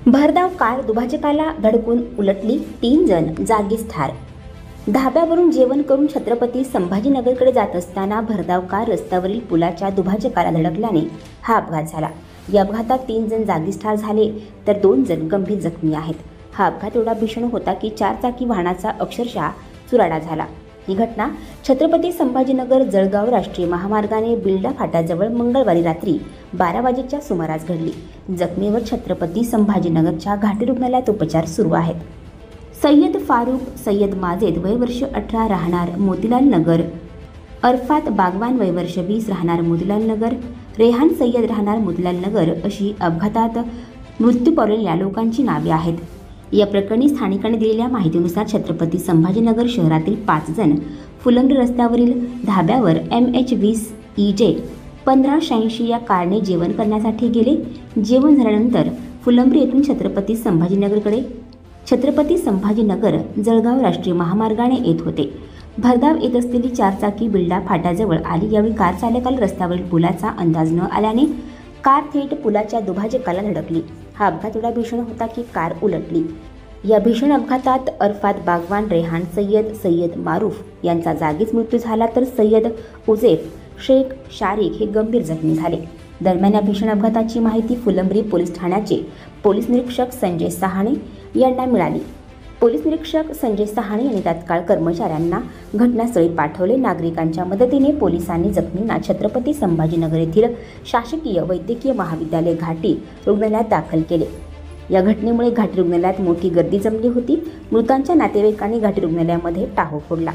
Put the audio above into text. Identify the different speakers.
Speaker 1: भरधाव कार दुभाजकाला धडकून उलटली, 3 जण जागीच ठार। धाब्यावरून जेवण करून छत्रपती संभाजीनगरकडे जात असताना भरधाव कार रस्त्यावरील पुलाच्या दुभाजकाला धडकल्याने हा अपघात झाला। या अपघातात 3 जण जागीच ठार झाले तर 2 जण गंभीर जखमी आहेत। हा अपघात एवढा भीषण होता की 4 चाकी वाहनाचा अक्षरशः चुराडा झाला। ही घटना छत्रपती संभाजीनगर जळगाव राष्ट्रीय महामार्गाने बिल्डा फाट्याजवळ मंगळवारी रात्री 12 वाजेच्या सुमारास घडली। जखमीवर छत्रपती संभाजीनगरच्या घाटी रुग्णालयात उपचार सुरू आहेत। सय्यद फारूक सय्यद माजेद वय वर्ष 18 राहणार मोतीलाल नगर, अरफात बागवान वय वर्ष 20 राहणार मोतीलाल नगर, रेहान सय्यद राहणार मोतीलाल नगर अशी अपघातात मृत्यू पावलेल्या लोकांची नावे आहेत। या प्रकरणी स्थानिकांनी दिलेल्या माहितीनुसार छत्रपती संभाजीनगर शहरातील 5 जण फुलंब्री रस्त्यावरील धाब्यावर MH20 EJ 1586 या कारने जेवण करण्यासाठी गेले। जेवण झाल्यानंतर फुलंब्री येथून छत्रपती संभाजीनगर जळगाव राष्ट्रीय महामार्गाने येत होते। भरधाव येत असलेली 4 चाकी बिल्डा फाट्याजवळ आली। यावेळी कार चालकाला रस्त्यावरील पुलाचा अंदाज न आल्याने कार थेट पुलाच्या दुभाजकाला धडकली। हा अपघात एवढा भीषण होता की कार उलटली। या भीषण अपघातात अरफात बागवान रेहान सय्यद मारूफ यांचा जागीच मृत्यू झाला तर सय्यद उजेफ शेख शारिक हे गंभीर जखमी झाले। दरम्यान या भीषण अपघाताची माहिती फुलंब्री पोलीस ठाण्याचे पोलीस निरीक्षक संजय सहाणे यांना मिळाली। पोलीस निरीक्षक संजय सहाणे यांनी तात्काळ कर्मचाऱ्यांना घटनास्थळी पाठवले। नागरिकांच्या मदतीने पोलिसांनी जखमींना छत्रपती संभाजीनगर येथील शासकीय वैद्यकीय महाविद्यालय घाटी रुग्णालयात दाखल केले। या घटनेमुळे घाटी रुग्णालयात मोठी गर्दी जमली होती। मृतांच्या नातेवाईकांनी घाटी रुग्णालयामध्ये टाहो फोडला।